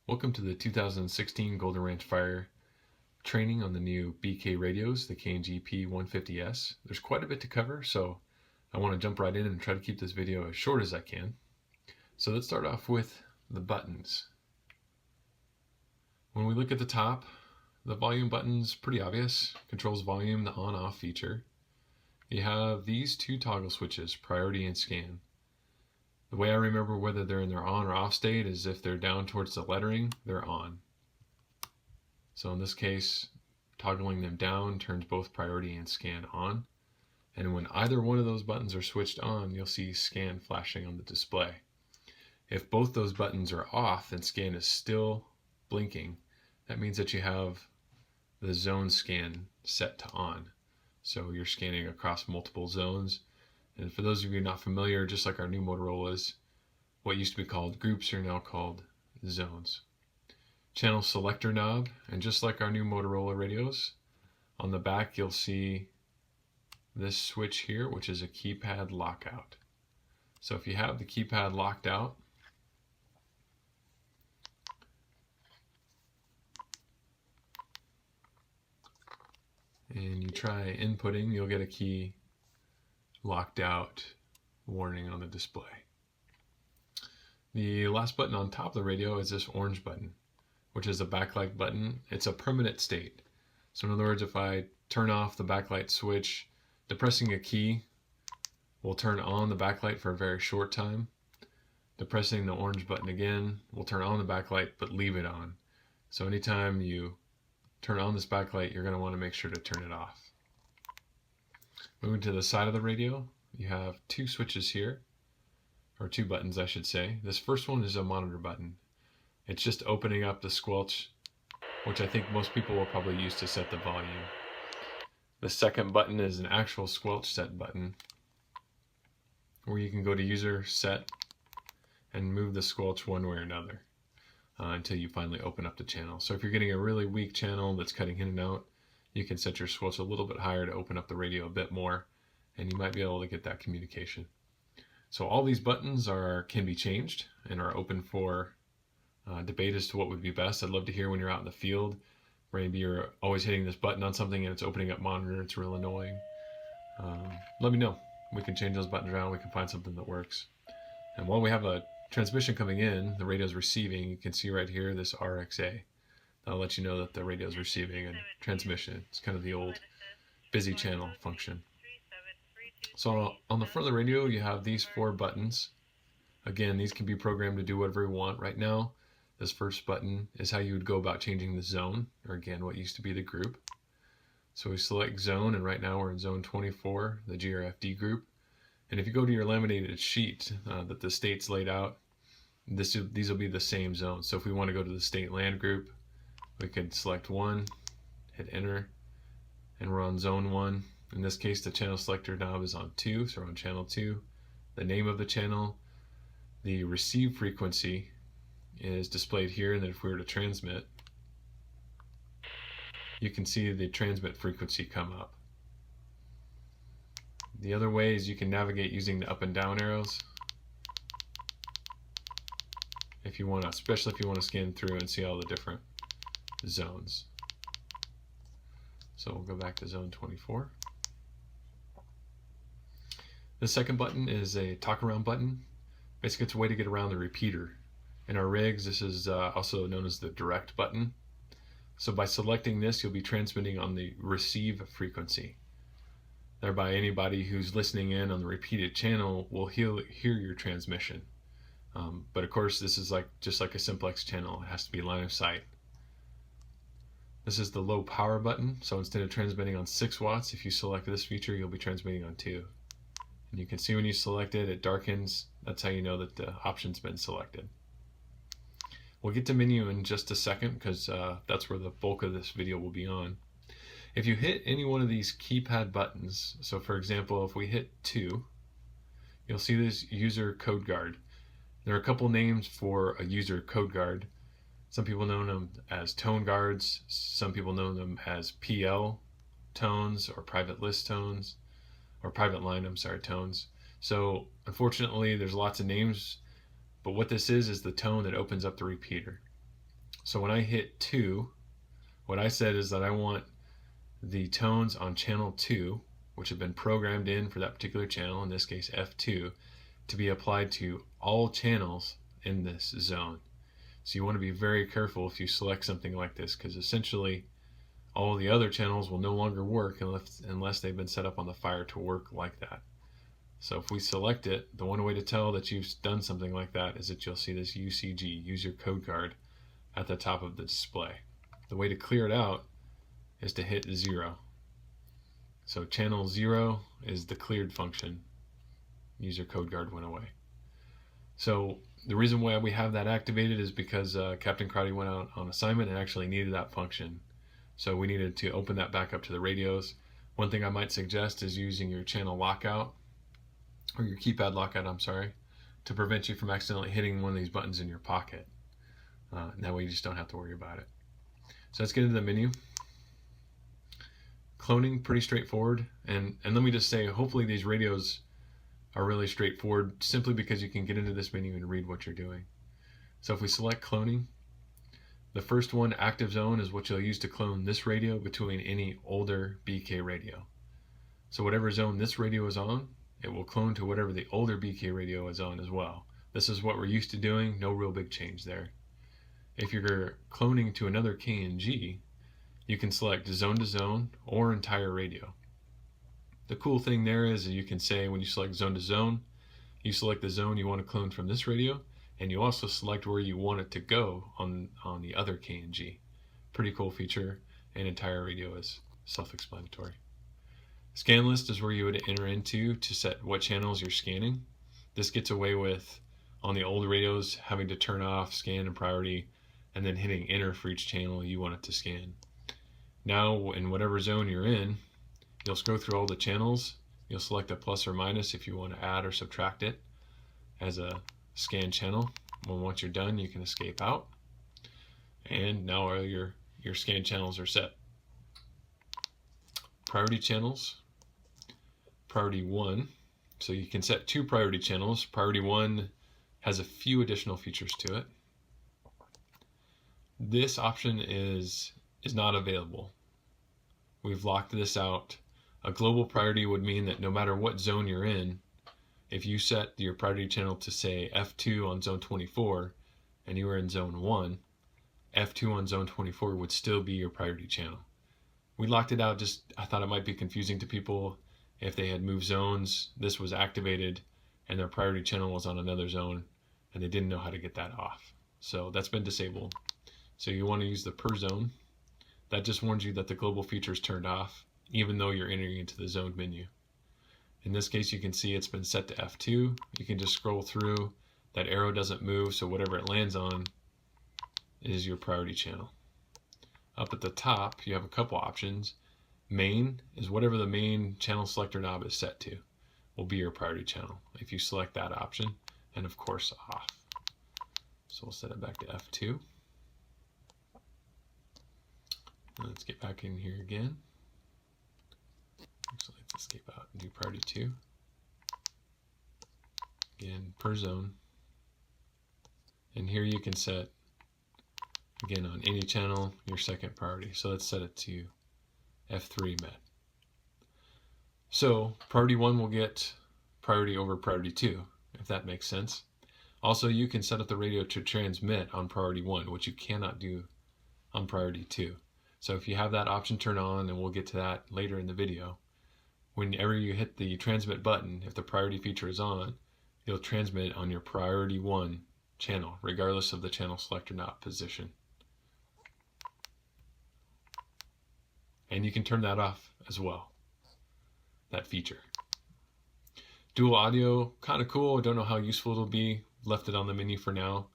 Welcome to the 2016 Golden Ranch Fire training on the new BK radios, the K&G P150S. There's quite a bit to cover, so I want to jump right in and try to keep this video as short as I can. So let's start off with the buttons. When we look at the top, the volume button's pretty obvious. Controls volume, the on-off feature. You have these two toggle switches, priority and scan. The way I remember whether they're in their on or off state is if they're down towards the lettering, they're on. So in this case, toggling them down turns both priority and scan on. And when either one of those buttons are switched on, you'll see scan flashing on the display. If both those buttons are off and scan is still blinking, that means that you have the zone scan set to on. So you're scanning across multiple zones. And for those of you not familiar, just like our new Motorola's, what used to be called groups are now called zones. Channel selector knob, and just like our new Motorola radios, on the back you'll see this switch here, which is a keypad lockout. So if you have the keypad locked out, and you try inputting, you'll get a key locked out warning on the display. The last button on top of the radio is this orange button, which is a backlight button. It's a permanent state. So in other words, if I turn off the backlight switch, depressing a key will turn on the backlight for a very short time. Depressing the orange button again will turn on the backlight but leave it on. So anytime you turn on this backlight, you're going to want to make sure to turn it off. Moving to the side of the radio, you have two switches here, or two buttons I should say. This first one is a monitor button. It's just opening up the squelch, which I think most people will probably use to set the volume. The second button is an actual squelch set button, where you can go to user, set, and move the squelch one way or another until you finally open up the channel. So if you're getting a really weak channel that's cutting in and out, you can set your squelch a little bit higher to open up the radio a bit more, and you might be able to get that communication. So all these buttons can be changed and are open for debate as to what would be best. I'd love to hear when you're out in the field, maybe you're always hitting this button on something and it's opening up monitor, it's real annoying. Let me know. We can change those buttons around, we can find something that works. And while we have a transmission coming in, the radio's receiving, you can see right here this RXA. That'll let you know that the radio is receiving a transmission. It's kind of the old busy channel function. So on the front of the radio, you have these four buttons. Again, these can be programmed to do whatever you want. Right now, this first button is how you would go about changing the zone, or again, what used to be the group. So we select zone, and right now we're in zone 24, the GRFD group. And if you go to your laminated sheet that the state's laid out, these will be the same zones. So if we want to go to the state land group, we can select one, hit enter, and we're on zone 1. In this case, the channel selector knob is on 2, so we're on channel 2. The name of the channel, the receive frequency is displayed here, and then if we were to transmit, you can see the transmit frequency come up. The other way is you can navigate using the up and down arrows if you want to, especially if you want to scan through and see all the different zones. So we'll go back to zone 24. The second button is a talk around button. Basically, it's a way to get around the repeater. In our rigs, this is also known as the direct button. So by selecting this, you'll be transmitting on the receive frequency. Thereby, anybody who's listening in on the repeated channel will hear your transmission. But of course, this is just like a simplex channel. It has to be line of sight. This is the low power button. So instead of transmitting on 6 watts, if you select this feature, you'll be transmitting on 2. And you can see when you select it, it darkens. That's how you know that the option's been selected. We'll get to menu in just a second because that's where the bulk of this video will be on. If you hit any one of these keypad buttons, so for example, if we hit 2, you'll see this user code guard. There are a couple names for a user code guard. Some people know them as tone guards. Some people know them as PL tones or private list tones, or private line, tones. So unfortunately, there's lots of names, but what this is the tone that opens up the repeater. So when I hit 2, what I said is that I want the tones on channel 2, which have been programmed in for that particular channel, in this case F2, to be applied to all channels in this zone. So you want to be very careful if you select something like this, because essentially all the other channels will no longer work unless they've been set up on the Fire to work like that. So if we select it, the one way to tell that you've done something like that is that you'll see this UCG, User Code Guard, at the top of the display. The way to clear it out is to hit 0. So channel 0 is the cleared function. User Code Guard went away. So the reason why we have that activated is because Captain Crowdy went out on assignment and actually needed that function. So we needed to open that back up to the radios. One thing I might suggest is using your channel lockout, or your keypad lockout, I'm sorry, to prevent you from accidentally hitting one of these buttons in your pocket. That way you just don't have to worry about it. So let's get into the menu. Cloning, pretty straightforward. And let me just say, hopefully these radios are really straightforward, simply because you can get into this menu and read what you're doing. So if we select cloning, the first one, active zone, is what you'll use to clone this radio between any older BK radio. So whatever zone this radio is on, it will clone to whatever the older BK radio is on as well. This is what we're used to doing, no real big change there. If you're cloning to another KNG, you can select zone to zone or entire radio. The cool thing there is that you can say, when you select zone to zone, you select the zone you want to clone from this radio, and you also select where you want it to go on the other KNG. Pretty cool feature, and entire radio is self-explanatory. Scan list is where you would enter into to set what channels you're scanning. This gets away with, on the old radios, having to turn off scan and priority and then hitting enter for each channel you want it to scan. Now, in whatever zone you're in, you'll scroll through all the channels. You'll select a plus or minus if you want to add or subtract it as a scan channel. Once you're done, you can escape out. And now all your scan channels are set. Priority channels. Priority 1. So you can set 2 priority channels. Priority 1 has a few additional features to it. This option is not available. We've locked this out. A global priority would mean that no matter what zone you're in, if you set your priority channel to say F2 on zone 24 and you were in zone 1, F2 on zone 24 would still be your priority channel. We locked it out, I thought it might be confusing to people if they had moved zones, this was activated, and their priority channel was on another zone, and they didn't know how to get that off. So that's been disabled. So you want to use the per zone. That just warns you that the global feature is turned off, even though you're entering into the zoned menu. In this case, you can see it's been set to F2. You can just scroll through. That arrow doesn't move, so whatever it lands on is your priority channel. Up at the top, you have a couple options. Main is whatever the main channel selector knob is set to will be your priority channel if you select that option, and of course off. So we'll set it back to F2. Let's get back in here again. Actually, let's escape out and do priority 2. Again, per zone. And here you can set, again, on any channel, your second priority. So let's set it to F3 met. So priority 1 will get priority over priority 2, if that makes sense. Also, you can set up the radio to transmit on priority 1, which you cannot do on priority 2. So if you have that option turned on, and we'll get to that later in the video, whenever you hit the transmit button, if the priority feature is on, you'll transmit on your priority 1 channel, regardless of the channel selector knob position. And you can turn that off as well, that feature. Dual audio, kind of cool. I don't know how useful it'll be. Left it on the menu for now,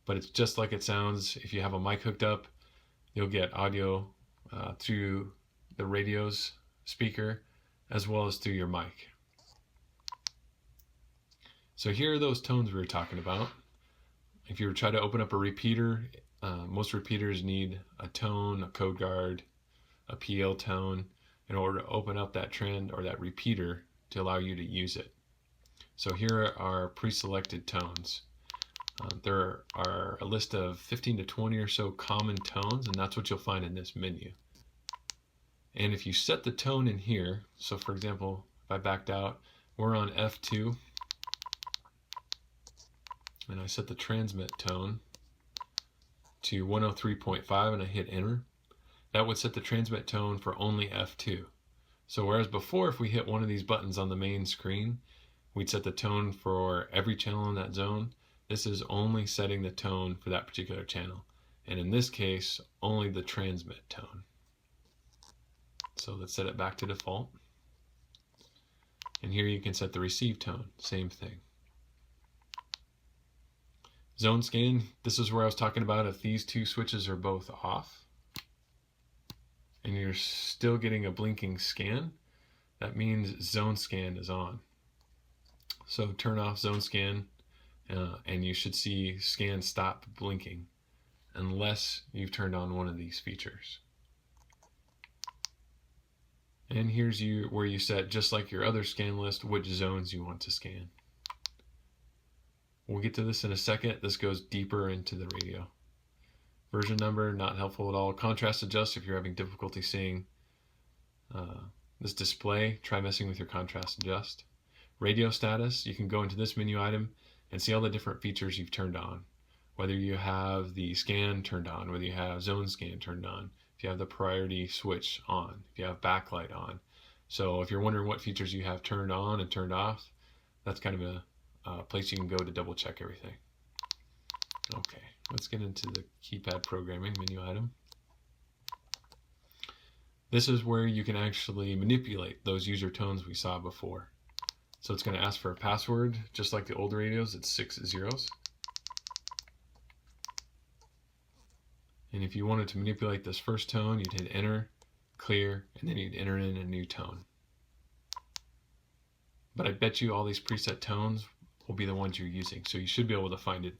but it's just like it sounds. If you have a mic hooked up, you'll get audio through the radio's speaker as well as through your mic. So here are those tones we were talking about. If you try to open up a repeater, most repeaters need a tone, a code guard, a PL tone in order to open up that trend or that repeater to allow you to use it. So here are pre-selected tones. There are a list of 15 to 20 or so common tones, and that's what you'll find in this menu. And if you set the tone in here, so for example, if I backed out, we're on F2, and I set the transmit tone to 103.5 and I hit enter, that would set the transmit tone for only F2. So whereas before, if we hit one of these buttons on the main screen, we'd set the tone for every channel in that zone. This is only setting the tone for that particular channel. And in this case, only the transmit tone. So let's set it back to default. And here you can set the receive tone, same thing. Zone scan, this is where I was talking about if these two switches are both off and you're still getting a blinking scan, that means zone scan is on. So turn off zone scan and you should see scan stop blinking unless you've turned on one of these features. And here's where you set, just like your other scan list, which zones you want to scan. We'll get to this in a second. This goes deeper into the radio. Version number, not helpful at all. Contrast adjust if you're having difficulty seeing this display. Try messing with your contrast adjust. Radio status, you can go into this menu item and see all the different features you've turned on. Whether you have the scan turned on, whether you have zone scan turned on, if you have the priority switch on, if you have backlight on. So if you're wondering what features you have turned on and turned off, that's kind of a place you can go to double check everything. Okay, let's get into the keypad programming menu item. This is where you can actually manipulate those user tones we saw before. So it's going to ask for a password, just like the old radios, it's 6 zeros. And if you wanted to manipulate this first tone, you'd hit enter, clear, and then you'd enter in a new tone. But I bet you all these preset tones will be the ones you're using, so you should be able to find it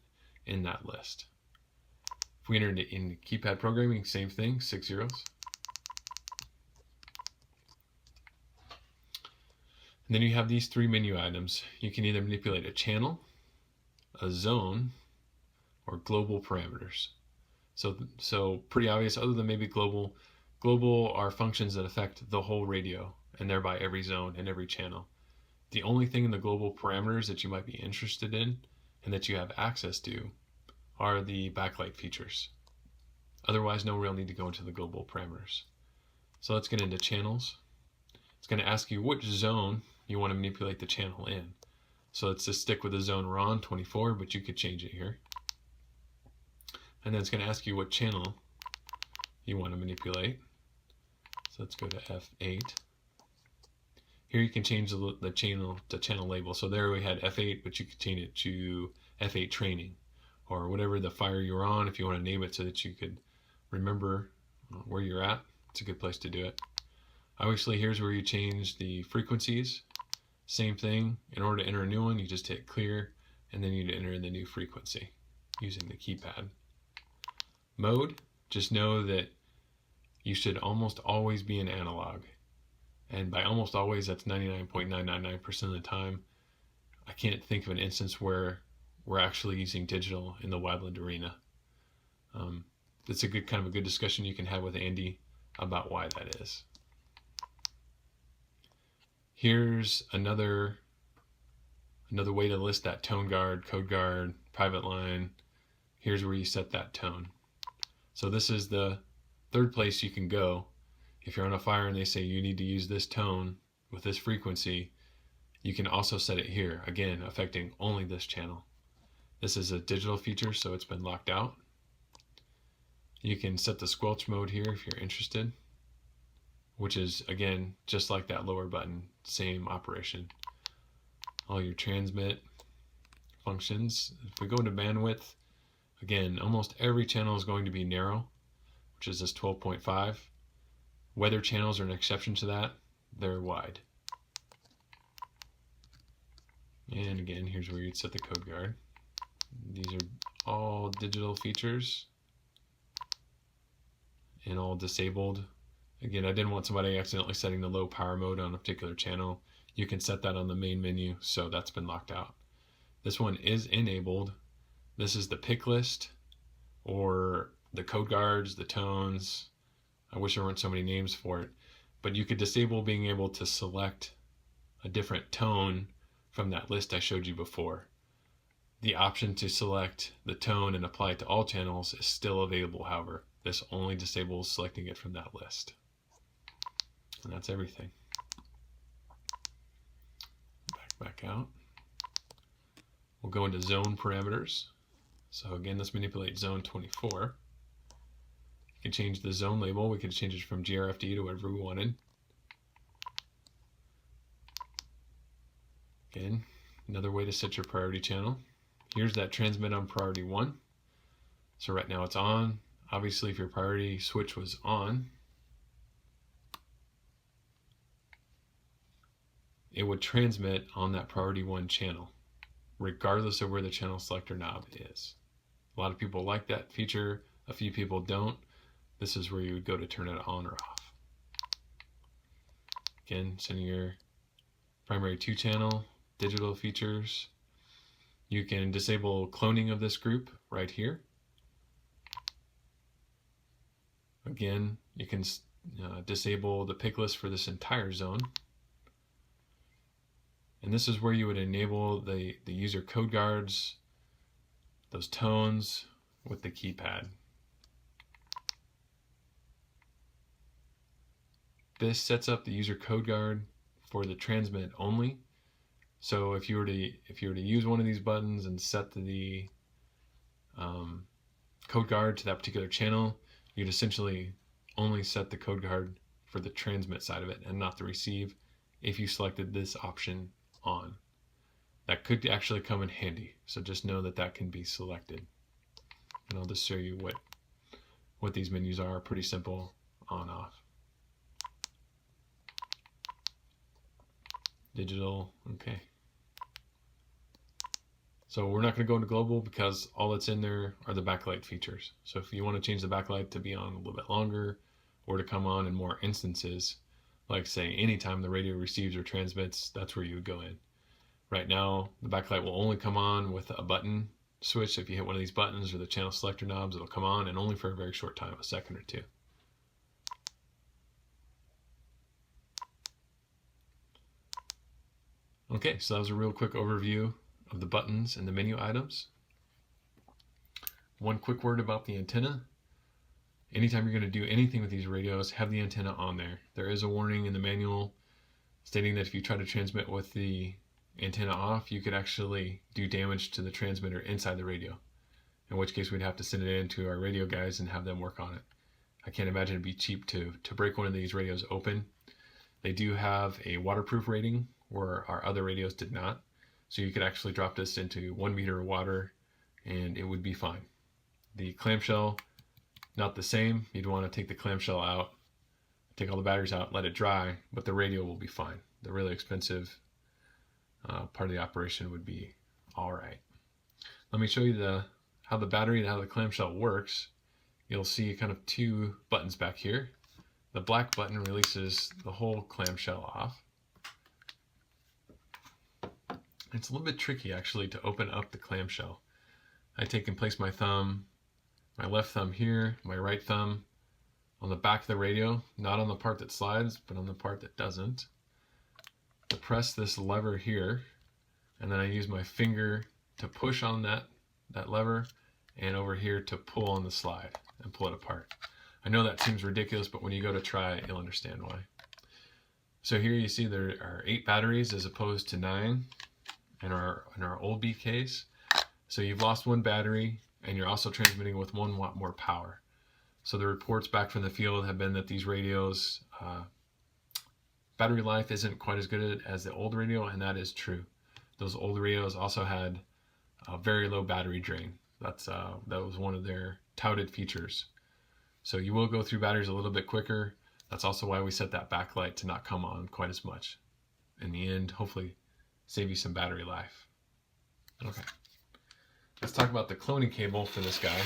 in that list. If we enter it in keypad programming, same thing, 6 zeros. And then you have these three menu items. You can either manipulate a channel, a zone, or global parameters. So pretty obvious, other than maybe global. Global are functions that affect the whole radio and thereby every zone and every channel. The only thing in the global parameters that you might be interested in and that you have access to are the backlight features. Otherwise, no real need to go into the global parameters. So let's get into channels. It's going to ask you which zone you want to manipulate the channel in. So let's just stick with the zone we're on, 24, but you could change it here. And then it's going to ask you what channel you want to manipulate. So let's go to F8. Here you can change the channel label. So there we had F8, but you could change it to F8 training or whatever the fire you're on if you want to name it so that you could remember where you're at. It's a good place to do it. Obviously, here's where you change the frequencies. Same thing. In order to enter a new one, you just hit clear and then you'd enter in the new frequency using the keypad. Mode, just know that you should almost always be in analog. And by almost always, that's 99.999% of the time. I can't think of an instance where we're actually using digital in the wildland arena. It's a good kind of a good discussion you can have with Andy about why that is. Here's another way to list that tone guard, code guard, private line. Here's where you set that tone. So this is the third place you can go. If you're on a fire and they say you need to use this tone with this frequency, you can also set it here, again, affecting only this channel. This is a digital feature, so it's been locked out. You can set the squelch mode here if you're interested, which is, again, just like that lower button, same operation. All your transmit functions. If we go into bandwidth, again, almost every channel is going to be narrow, which is this 12.5. Weather channels are an exception to that. They're wide. And again, here's where you'd set the code guard. These are all digital features and all disabled. Again, I didn't want somebody accidentally setting the low power mode on a particular channel. You can set that on the main menu, so that's been locked out. This one is enabled, This is the pick list, or the code guards, the tones. I wish there weren't so many names for it, but you could disable being able to select a different tone from that list I showed you before. The option to select the tone and apply it to all channels is still available, however. This only disables selecting it from that list. And that's everything. Back out. We'll go into zone parameters. So again, let's manipulate zone 24. You can change the zone label. We could change it from GRFD to whatever we wanted. Again, another way to set your priority channel. Here's that transmit on priority 1. So right now it's on. Obviously, if your priority switch was on, it would transmit on that priority 1 channel, regardless of where the channel selector knob is. A lot of people like that feature. A few people don't. This is where you would go to turn it on or off. Again, sending your primary 2 channel, digital features. You can disable cloning of this group right here. Again, you can disable the pick list for this entire zone. And this is where you would enable the user code guards, those tones with the keypad. This sets up the user code guard for the transmit only. So if you were to use one of these buttons and set the code guard to that particular channel, you'd essentially only set the code guard for the transmit side of it and not the receive if you selected this option on. That could actually come in handy, so just know that that can be selected. And I'll just show you what these menus are. Pretty simple, on, off. Digital, okay. So we're not going to go into global because all that's in there are the backlight features. So if you want to change the backlight to be on a little bit longer or to come on in more instances, like say anytime the radio receives or transmits, that's where you would go in. Right now, the backlight will only come on with a button switch. If you hit one of these buttons or the channel selector knobs, it'll come on, and only for a very short time, a second or two. Okay, so that was a real quick overview of the buttons and the menu items. One quick word about the antenna. Anytime you're going to do anything with these radios, have the antenna on there. There is a warning in the manual stating that if you try to transmit with the antenna off, you could actually do damage to the transmitter inside the radio, in which case we'd have to send it in to our radio guys and have them work on it. I can't imagine it'd be cheap to break one of these radios open. They do have a waterproof rating where our other radios did not, so you could actually drop this into 1 meter of water and it would be fine. The clamshell, not the same. You'd want to take the clamshell out, take all the batteries out, let it dry, but the radio will be fine. The really expensive part of the operation would be all right. Let me show you how the battery and how the clamshell works. You'll see kind of 2 buttons back here. The black button releases the whole clamshell off. It's a little bit tricky actually to open up the clamshell. I take and place my left thumb here, my right thumb on the back of the radio, not on the part that slides, but on the part that doesn't, to press this lever here, and then I use my finger to push on that lever, and over here to pull on the slide and pull it apart. I know that seems ridiculous, but when you go to try it, you'll understand why. So here you see there are 8 batteries as opposed to 9 in our old BKs. So you've lost 1 battery, and you're also transmitting with 1 watt more power. So the reports back from the field have been that these radios, battery life isn't quite as good as the old radio, and that is true. Those old radios also had a very low battery drain. That was one of their touted features. So you will go through batteries a little bit quicker. That's also why we set that backlight to not come on quite as much. In the end, hopefully save you some battery life. Okay. Let's talk about the cloning cable for this guy.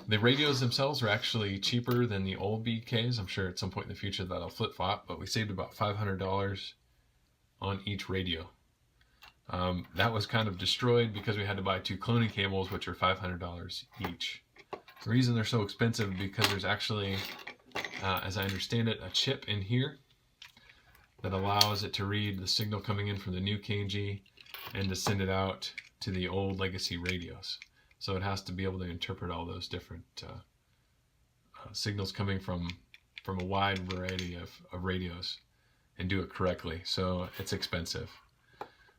The radios themselves are actually cheaper than the old BKs. I'm sure at some point in the future that'll flip-flop, but we saved about $500 on each radio. That was kind of destroyed because we had to buy 2 cloning cables, which are $500 each. The reason they're so expensive because there's actually, as I understand it, a chip in here that allows it to read the signal coming in from the new KNG and to send it out to the old legacy radios. So it has to be able to interpret all those different signals coming from a wide variety of radios and do it correctly. So it's expensive.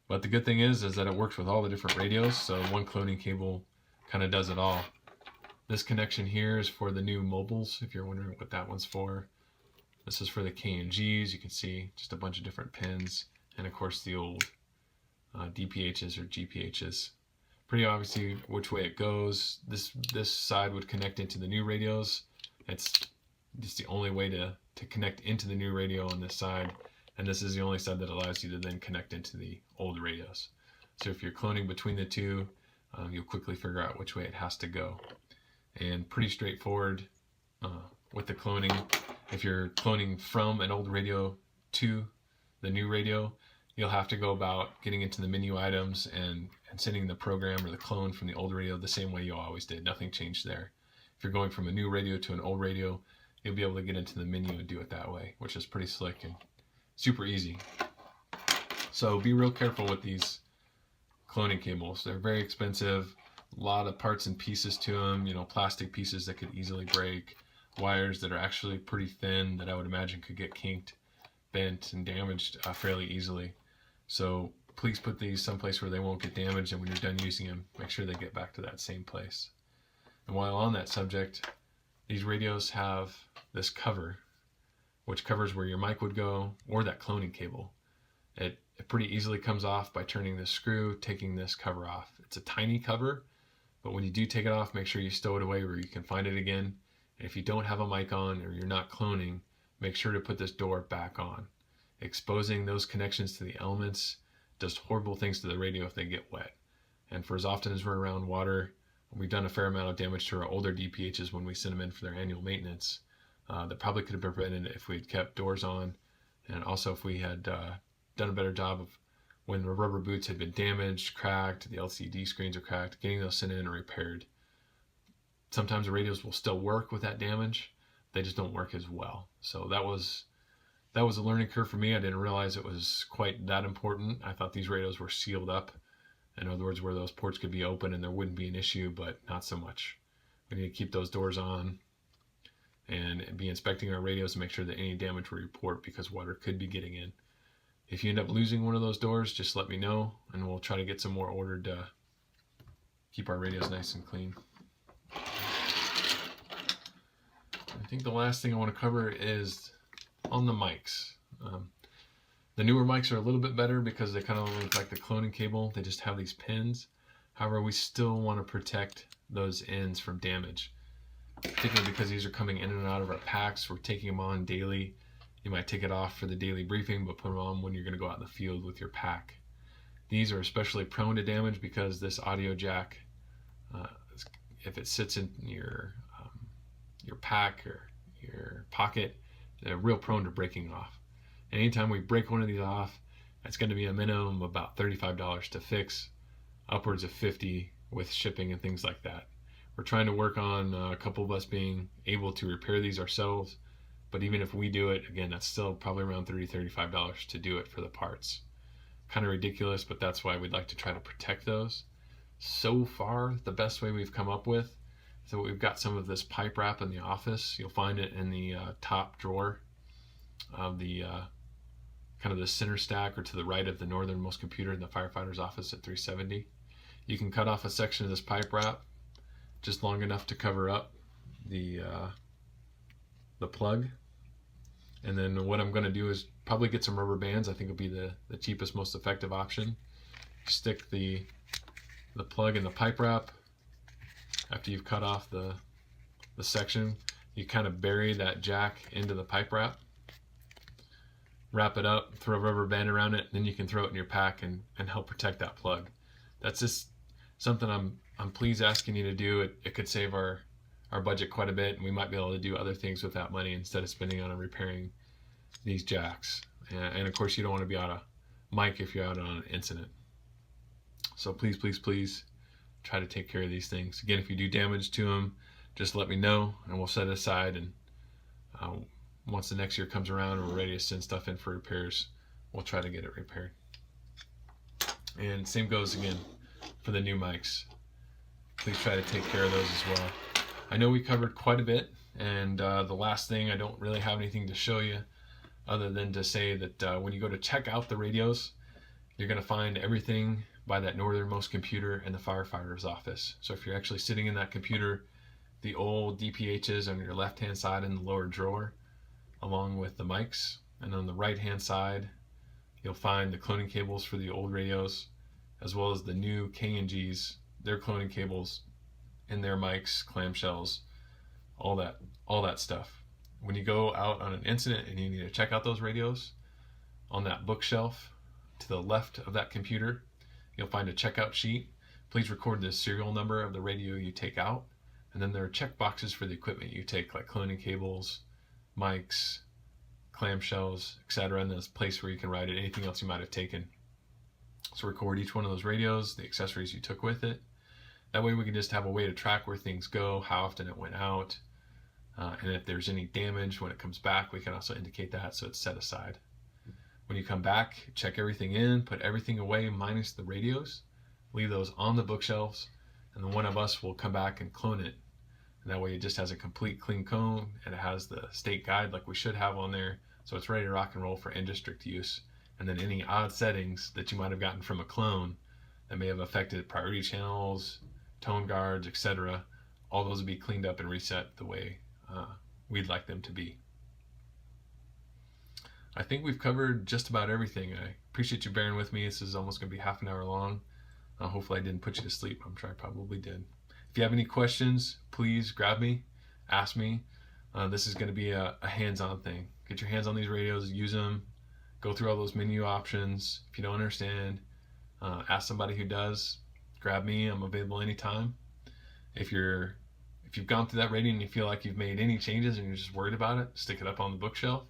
But the good thing is that it works with all the different radios, so one cloning cable kind of does it all. This connection here is for the new mobiles, if you're wondering what that one's for. This is for the KNGs. You can see just a bunch of different pins, and of course the old DPHs or GPHs. Pretty obviously which way it goes. This side would connect into the new radios. It's just the only way to connect into the new radio on this side, and this is the only side that allows you to then connect into the old radios. So if you're cloning between the two, you'll quickly figure out which way it has to go. And pretty straightforward with the cloning. If you're cloning from an old radio to the new radio, you'll have to go about getting into the menu items and sending the program or the clone from the old radio the same way you always did. Nothing changed there. If you're going from a new radio to an old radio, you'll be able to get into the menu and do it that way, which is pretty slick and super easy. So be real careful with these cloning cables. They're very expensive. A lot of parts and pieces to them, plastic pieces that could easily break, wires that are actually pretty thin that I would imagine could get kinked, bent, and damaged fairly easily. So please put these someplace where they won't get damaged, and when you're done using them, make sure they get back to that same place. And while on that subject, these radios have this cover, which covers where your mic would go, or that cloning cable. It pretty easily comes off by turning this screw, taking this cover off. It's a tiny cover, but when you do take it off, make sure you stow it away where you can find it again. And if you don't have a mic on or you're not cloning, make sure to put this door back on. Exposing those connections to the elements does horrible things to the radio if they get wet. And for as often as we're around water, we've done a fair amount of damage to our older DPHs when we send them in for their annual maintenance. That probably could have been prevented if we had kept doors on, and also if we had done a better job of when the rubber boots had been damaged, cracked, the LCD screens are cracked, getting those sent in and repaired. Sometimes the radios will still work with that damage, they just don't work as well. So that was a learning curve for me. I didn't realize it was quite that important. I thought these radios were sealed up. In other words, where those ports could be open and there wouldn't be an issue, but not so much. We need to keep those doors on and be inspecting our radios to make sure that any damage we report, because water could be getting in. If you end up losing one of those doors, just let me know and we'll try to get some more ordered to keep our radios nice and clean. I think the last thing I want to cover is on the mics. The newer mics are a little bit better because they kind of look like the cloning cable. They just have these pins. However, we still want to protect those ends from damage, particularly because these are coming in and out of our packs. We're taking them on daily. You might take it off for the daily briefing, but put them on when you're going to go out in the field with your pack. These are especially prone to damage because this audio jack, if it sits in your pack or your pocket, they're real prone to breaking off. And anytime we break one of these off, it's going to be a minimum of about $35 to fix, upwards of $50 with shipping and things like that. We're trying to work on a couple of us being able to repair these ourselves, but even if we do it, again, that's still probably around $35 to do it for the parts. Kind of ridiculous, but that's why we'd like to try to protect those. So far, the best way we've come up with, so we've got some of this pipe wrap in the office. You'll find it in the top drawer of the kind of the center stack or to the right of the northernmost computer in the firefighter's office at 370. You can cut off a section of this pipe wrap just long enough to cover up the plug. And then what I'm going to do is probably get some rubber bands. I think will be the cheapest, most effective option. Stick the plug in the pipe wrap. After you've cut off the section, you kind of bury that jack into the pipe wrap. Wrap it up, throw a rubber band around it, then you can throw it in your pack and help protect that plug. That's just something I'm pleased asking you to do. It could save our budget quite a bit, and we might be able to do other things with that money instead of spending on repairing these jacks. And of course, you don't want to be out of mic if you're out on an incident. So please, please, please try to take care of these things. Again, if you do damage to them, just let me know and we'll set it aside. And once the next year comes around and we're ready to send stuff in for repairs, we'll try to get it repaired. And same goes again for the new mics. Please try to take care of those as well. I know we covered quite a bit, and the last thing, I don't really have anything to show you other than to say that when you go to check out the radios, you're going to find everything by that northernmost computer in the firefighter's office. So if you're actually sitting in that computer, the old DPHs on your left hand side in the lower drawer, along with the mics, and on the right hand side you'll find the cloning cables for the old radios, as well as the new KNGs, their cloning cables in their mics, clamshells, all that stuff. When you go out on an incident and you need to check out those radios, on that bookshelf to the left of that computer, you'll find a checkout sheet. Please record the serial number of the radio you take out, and then there are check boxes for the equipment you take, like cloning cables, mics, clamshells, etc. And there's a place where you can write it, anything else you might have taken. So record each one of those radios, the accessories you took with it. That way we can just have a way to track where things go, how often it went out, and if there's any damage when it comes back, we can also indicate that so it's set aside. When you come back, check everything in, put everything away minus the radios, leave those on the bookshelves, and then one of us will come back and clone it. And that way it just has a complete clean cone, and it has the state guide like we should have on there, so it's ready to rock and roll for in-district use. And then any odd settings that you might have gotten from a clone that may have affected priority channels, tone guards, etc., all those will be cleaned up and reset the way we'd like them to be. I think we've covered just about everything. I appreciate you bearing with me. This is almost going to be half an hour long. Hopefully I didn't put you to sleep. I'm sure I probably did. If you have any questions, please grab me, ask me. This is going to be a hands-on thing. Get your hands on these radios, use them, go through all those menu options. If you don't understand, ask somebody who does. Grab me. I'm available anytime. If you've gone through that radio and you feel like you've made any changes and you're just worried about it, stick it up on the bookshelf,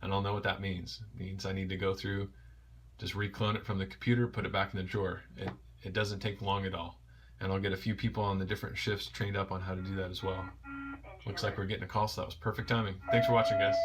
and I'll know what that means. It means I need to go through, just reclone it from the computer, put it back in the drawer. It doesn't take long at all. And I'll get a few people on the different shifts trained up on how to do that as well. Looks like we're getting a call, so that was perfect timing. Thanks for watching, guys.